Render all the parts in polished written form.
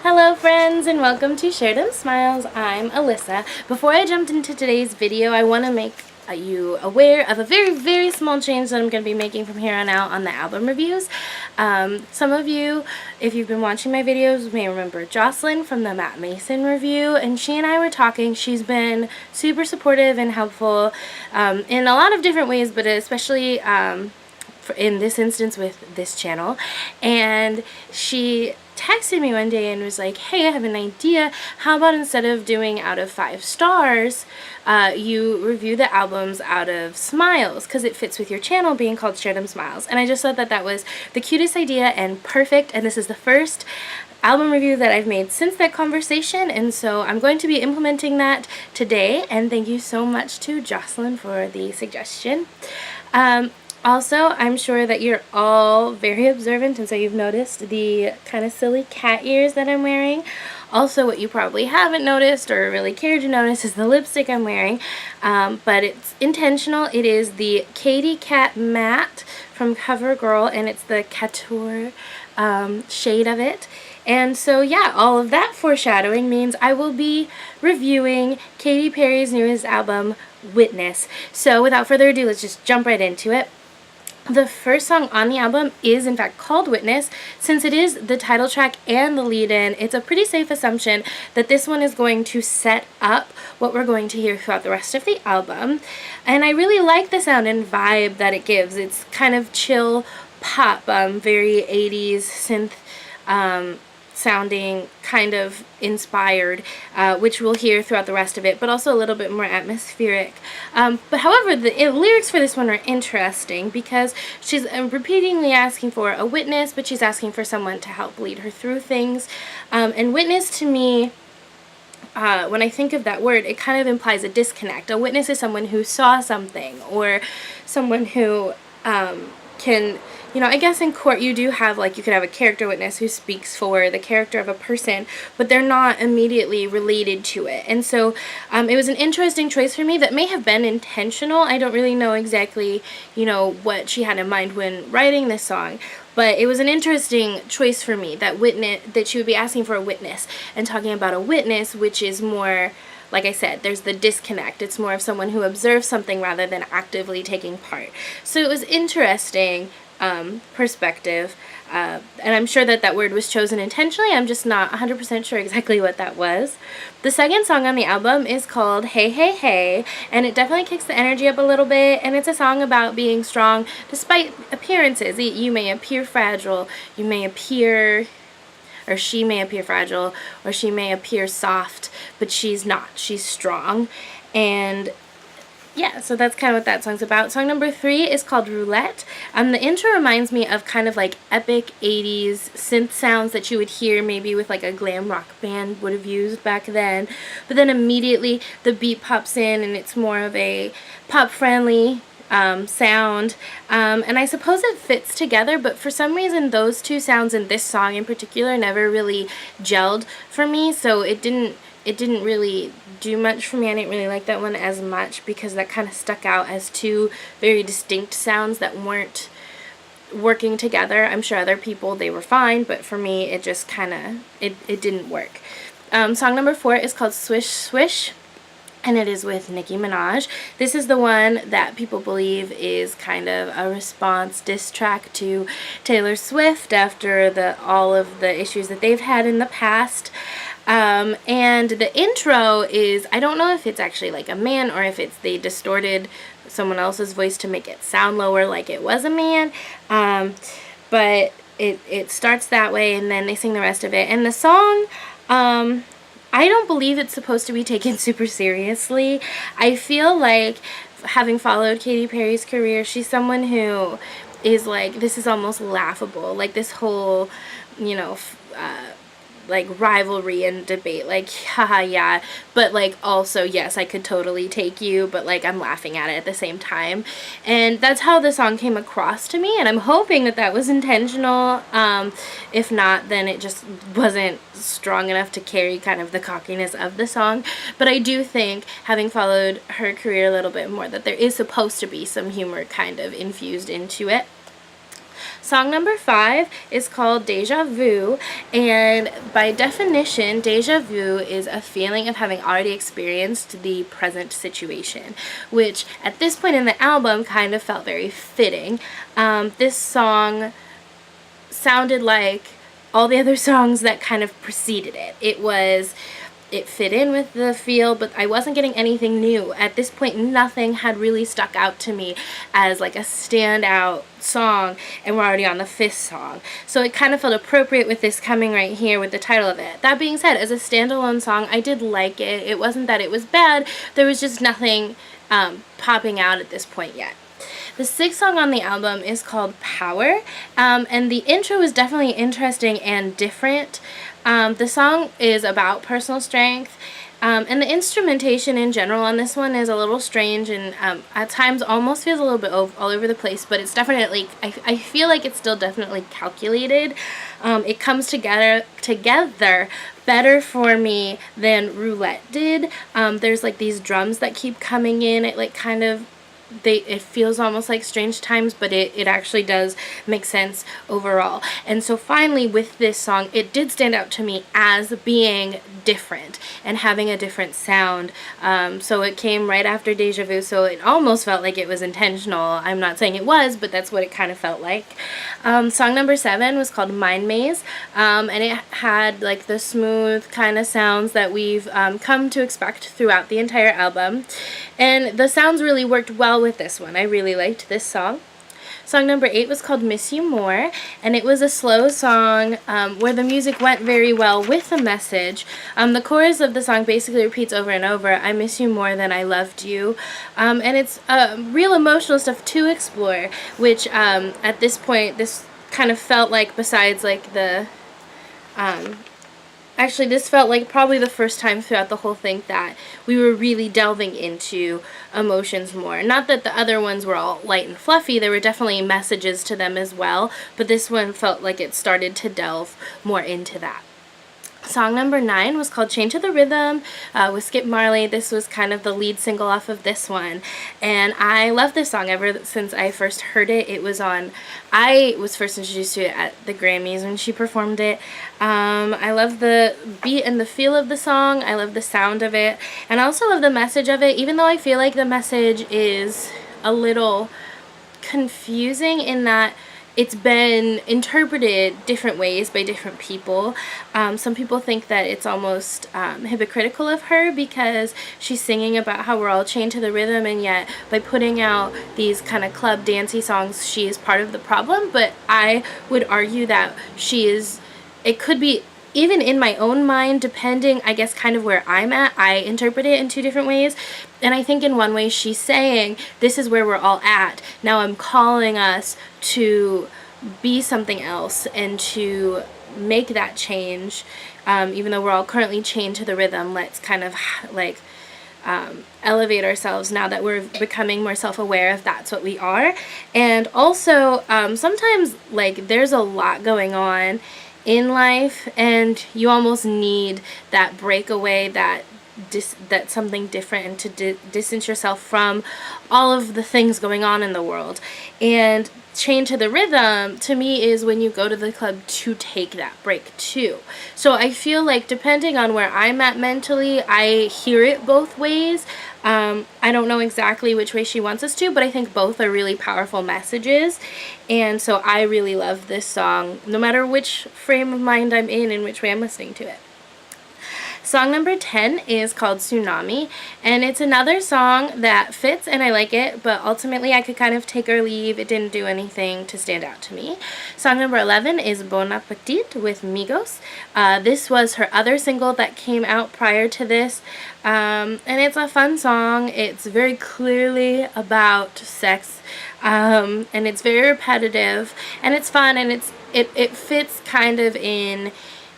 Hello friends and welcome to Share Them Smiles. I'm Alyssa. Before I jump into today's video, I want to make you aware of a very small change that I'm going to be making from here on out on the album reviews. Some of you, if you've been watching my videos, may remember Jocelyn from the Matt Mason review, and she and I were talking. She's been super supportive and helpful in a lot of different ways, but especially in this instance with this channel. And she texted me one day and was like, hey, I have an idea. How about instead of doing out of 5 stars, you review the albums out of smiles, because it fits with your channel being called Share Them Smiles. And I just thought that that was the cutest idea and perfect, and this is the first album review that I've made since that conversation, and so I'm going to be implementing that today, and thank you so much to Jocelyn for the suggestion. Also, I'm sure that you're all very observant, and so you've noticed the kind of silly cat ears that I'm wearing. Also, what you probably haven't noticed or really cared to notice is the lipstick I'm wearing, but it's intentional. It is the Katy Cat Matte from CoverGirl, and it's the Couture shade of it. And so, yeah, all of that foreshadowing means I will be reviewing Katy Perry's newest album, Witness. So, without further ado, let's just jump right into it. The first song on the album is in fact called Witness. Since it is the title track and the lead-in, it's a pretty safe assumption that this one is going to set up what we're going to hear throughout the rest of the album. And I really like the sound and vibe that it gives. It's kind of chill pop, very 80s synth sounding, kind of inspired, which we'll hear throughout the rest of it, but also a little bit more atmospheric. But however, the lyrics for this one are interesting because she's repeatedly asking for a witness, but she's asking for someone to help lead her through things. And witness to me, when I think of that word, it kind of implies a disconnect. A witness is someone who saw something, or someone who can, you know, I guess in court you do have, like, you could have a character witness who speaks for the character of a person, but they're not immediately related to it. And so it was an interesting choice for me that may have been intentional. I don't really know exactly, you know, what she had in mind when writing this song, but it was an interesting choice for me that she would be asking for a witness and talking about a witness, which is more, like I said, there's the disconnect. It's more of someone who observes something rather than actively taking part. So it was interesting perspective, and I'm sure that that word was chosen intentionally. I'm just not 100% sure exactly what that was. The second song on the album is called Hey Hey Hey, and it definitely kicks the energy up a little bit, and it's a song about being strong despite appearances. You may appear fragile, you may appear, or she may appear fragile, or she may appear soft, but she's not. She's strong. And yeah, so that's kind of what that song's about. Song number 3 is called Roulette. The intro reminds me of kind of like epic 80s synth sounds that you would hear maybe with like a glam rock band would have used back then. But then immediately the beat pops in and it's more of a pop-friendly sound, and I suppose it fits together, but for some reason those two sounds in this song in particular never really gelled for me, so it didn't really do much for me. I didn't really like that one as much because that kind of stuck out as two very distinct sounds that weren't working together. I'm sure other people, they were fine, but for me it just kind of, it didn't work. Song number 4 is called Swish Swish, and it is with Nicki Minaj. This is the one that people believe is kind of a response diss track to Taylor Swift after all of the issues that they've had in the past. And the intro is, I don't know if it's actually like a man or if they distorted someone else's voice to make it sound lower like it was a man, but it starts that way and then they sing the rest of it. And the song, I don't believe it's supposed to be taken super seriously. I feel like, having followed Katy Perry's career, she's someone who is like, this is almost laughable. Like this whole, you know, like rivalry and debate, like haha yeah, but like also yes, I could totally take you, but like I'm laughing at it at the same time. And that's how the song came across to me, and I'm hoping that that was intentional. If not, then it just wasn't strong enough to carry kind of the cockiness of the song. But I do think, having followed her career a little bit more, that there is supposed to be some humor kind of infused into it. Song number 5 is called Deja Vu, and by definition, deja vu is a feeling of having already experienced the present situation, which at this point in the album kind of felt very fitting. This song sounded like all the other songs that kind of preceded it. It fit in with the feel, but I wasn't getting anything new. At this point, nothing had really stuck out to me as like a standout song, and we're already on the 5th song. So it kind of felt appropriate with this coming right here with the title of it. That being said, as a standalone song, I did like it. It wasn't that it was bad, there was just nothing popping out at this point yet. The 6th song on the album is called Power, and the intro is definitely interesting and different. The song is about personal strength, and the instrumentation in general on this one is a little strange and at times almost feels a little bit all over the place, but it's definitely, I feel like it's still definitely calculated. It comes together better for me than Roulette did. There's like these drums that keep coming in. It like kind of it feels almost like Strange Times, but it actually does make sense overall. And so finally with this song, it did stand out to me as being different and having a different sound. So it came right after Deja Vu, so it almost felt like it was intentional. I'm not saying it was, but that's what it kind of felt like. Song number 7 was called Mind Maze, and it had like the smooth kind of sounds that we've come to expect throughout the entire album. And the sounds really worked well with this one. I really liked this song. Song number 8 was called Miss You More, and it was a slow song where the music went very well with the message. The chorus of the song basically repeats over and over, I miss you more than I loved you, and it's real emotional stuff to explore, which at this point, this kind of felt like, besides like the actually, this felt like probably the first time throughout the whole thing that we were really delving into emotions more. Not that the other ones were all light and fluffy, there were definitely messages to them as well, but this one felt like it started to delve more into that. Song number 9 was called Chained to the Rhythm with Skip Marley. This was kind of the lead single off of this one, and I love this song ever since I first heard it. I was first introduced to it at the Grammys when she performed it. I love the beat and the feel of the song. I love the sound of it, and I also love the message of it, even though I feel like the message is a little confusing in that it's been interpreted different ways by different people. Some people think that it's almost hypocritical of her because she's singing about how we're all chained to the rhythm, and yet by putting out these kind of club dancey songs, she is part of the problem. But I would argue that it could be, even in my own mind, depending, I guess, kind of where I'm at, I interpret it in 2 different ways. And I think in one way she's saying, this is where we're all at. Now I'm calling us to be something else and to make that change. Even though we're all currently chained to the rhythm, let's kind of like elevate ourselves now that we're becoming more self-aware if that's what we are. And also, sometimes like there's a lot going on in life, and you almost need that breakaway, that something different, and to distance yourself from all of the things going on in the world. And Chained to the Rhythm to me is when you go to the club to take that break too. So I feel like depending on where I'm at mentally, I hear it both ways. I don't know exactly which way she wants us to, but I think both are really powerful messages, and so I really love this song no matter which frame of mind I'm in and which way I'm listening to it. Song number 10 is called Tsunami, and it's another song that fits and I like it, but ultimately I could kind of take or leave. It didn't do anything to stand out to me. Song number 11 is Bon Appetit with Migos. This was her other single that came out prior to this, and it's a fun song. It's very clearly about sex, and it's very repetitive, and it's fun, and it fits kind of in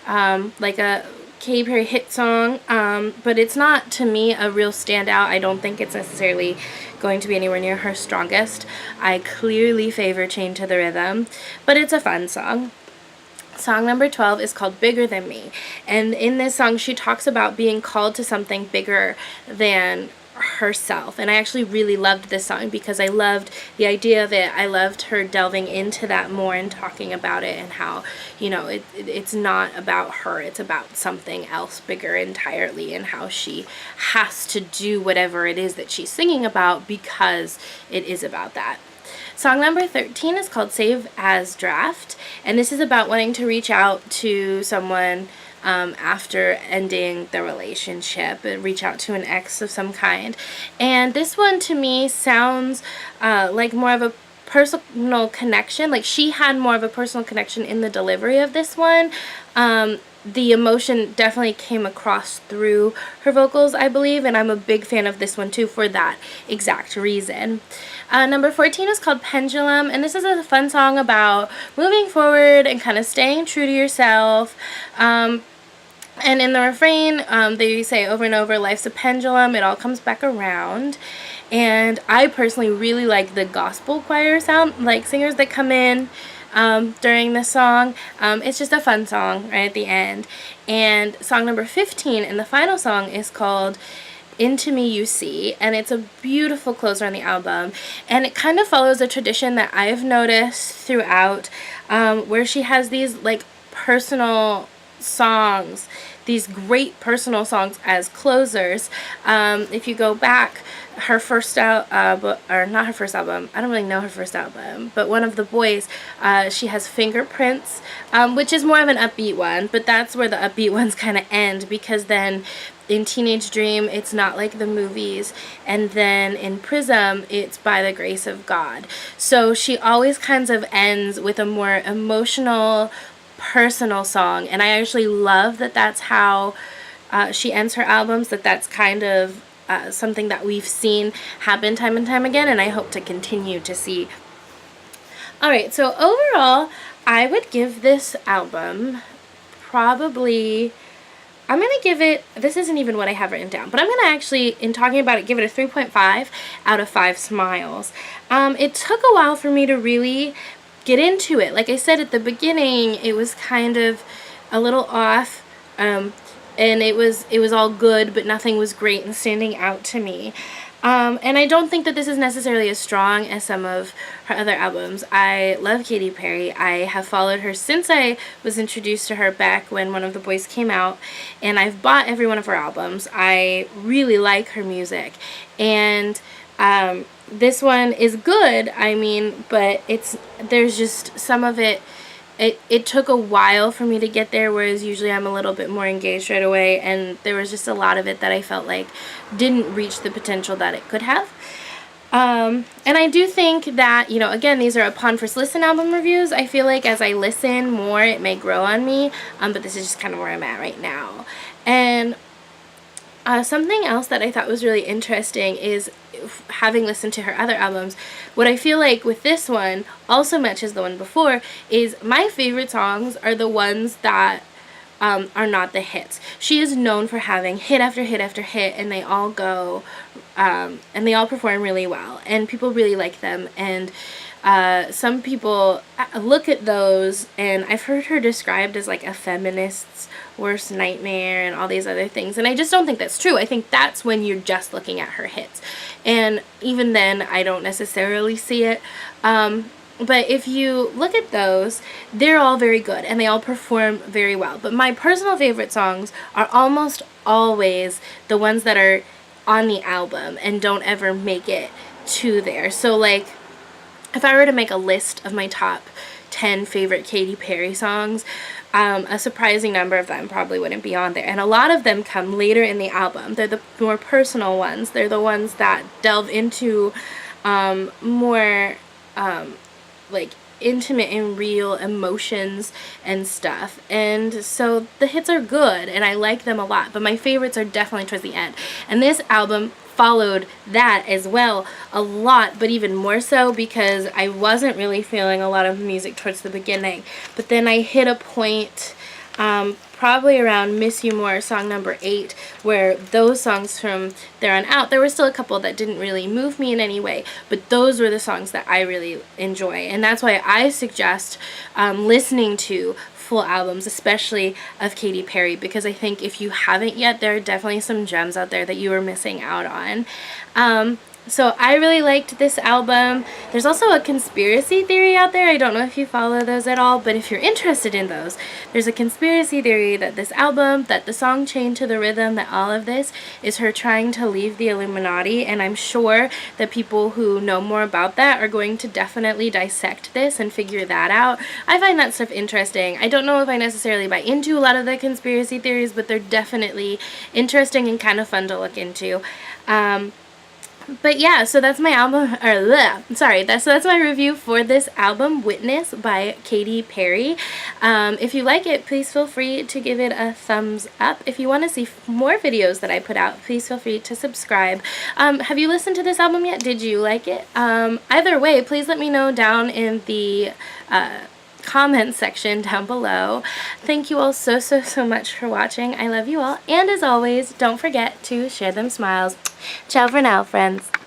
like a Katy Perry hit song, but it's not, to me, a real standout. I don't think it's necessarily going to be anywhere near her strongest. I clearly favor Chained to the Rhythm, but it's a fun song. Song number 12 is called Bigger Than Me, and in this song she talks about being called to something bigger than herself. And I actually really loved this song because I loved the idea of it. I loved her delving into that more and talking about it, and how, you know, it's not about her, it's about something else bigger entirely, and how she has to do whatever it is that she's singing about because it is about that. Song number 13 is called Save as Draft, and this is about wanting to reach out to someone after ending the relationship, and reach out to an ex of some kind. And this one to me sounds like more of a personal connection. Like, she had more of a personal connection in the delivery of this one. The emotion definitely came across through her vocals, I believe, and I'm a big fan of this one too for that exact reason. Number 14 is called Pendulum, and this is a fun song about moving forward and kind of staying true to yourself. And in the refrain, they say over and over, life's a pendulum, it all comes back around. And I personally really like the gospel choir sound, like singers that come in during this song. It's just a fun song right at the end. And song number 15 and the final song is called Into Me You See, and it's a beautiful closer on the album, and it kind of follows a tradition that I've noticed throughout, where she has these like personal songs, these great personal songs as closers. If you go back, her first album, or not her first album, I don't really know her first album, but one of the boys, she has Fingerprints, which is more of an upbeat one, but that's where the upbeat ones kind of end, because then in Teenage Dream, it's Not Like the Movies, and then in Prism, it's By the Grace of God. So she always kind of ends with a more emotional, personal song, and I actually love that that's how she ends her albums, that's kind of something that we've seen happen time and time again, and I hope to continue to see. Alright, so overall, I would give this album probably, I'm going to give it, this isn't even what I have written down, but I'm going to actually, in talking about it, give it a 3.5 out of 5 smiles. It took a while for me to really get into it. Like I said at the beginning, it was kind of a little off, and it was all good, but nothing was great and standing out to me. And I don't think that this is necessarily as strong as some of her other albums. I love Katy Perry. I have followed her since I was introduced to her back when One of the Boys came out, and I've bought every one of her albums. I really like her music, and this one is good, I mean, but there's just some of it, it took a while for me to get there, whereas usually I'm a little bit more engaged right away, and there was just a lot of it that I felt like didn't reach the potential that it could have. And I do think that, you know, again, these are upon first listen album reviews. I feel like as I listen more, it may grow on me, but this is just kind of where I'm at right now. And something else that I thought was really interesting is, having listened to her other albums, what I feel like with this one also matches the one before is my favorite songs are the ones that are not the hits. She is known for having hit after hit after hit, and they all go, and they all perform really well, and people really like them, and some people look at those, and I've heard her described as like a feminist's worst nightmare and all these other things, and I just don't think that's true. I think that's when you're just looking at her hits, and even then I don't necessarily see it. But if you look at those, they're all very good and they all perform very well. But my personal favorite songs are almost always the ones that are on the album and don't ever make it to there. So like, if I were to make a list of my top 10 favorite Katy Perry songs, a surprising number of them probably wouldn't be on there. And a lot of them come later in the album. They're the more personal ones. They're the ones that delve into more like intimate and real emotions and stuff. And so the hits are good and I like them a lot, but my favorites are definitely towards the end. And this album followed that as well a lot, but even more so because I wasn't really feeling a lot of music towards the beginning. But then I hit a point probably around Miss You More, song number 8, where those songs from there on out, there were still a couple that didn't really move me in any way, but those were the songs that I really enjoy, and that's why I suggest listening to full albums, especially of Katy Perry, because I think if you haven't yet, there are definitely some gems out there that you are missing out on. So I really liked this album. There's also a conspiracy theory out there. I don't know if you follow those at all, but if you're interested in those, there's a conspiracy theory that this album, that the song Chained to the Rhythm, that all of this is her trying to leave the Illuminati, and I'm sure that people who know more about that are going to definitely dissect this and figure that out. I find that stuff interesting. I don't know if I necessarily buy into a lot of the conspiracy theories, but they're definitely interesting and kind of fun to look into. But yeah, so that's my album, that's my review for this album, Witness by Katy Perry. If you like it, please feel free to give it a thumbs up. If you want to see more videos that I put out, please feel free to subscribe. Have you listened to this album yet? Did you like it? Either way, please let me know down in the comment section down below. Thank you all so much for watching. I love you all, and as always, don't forget to share them smiles. Ciao for now, friends.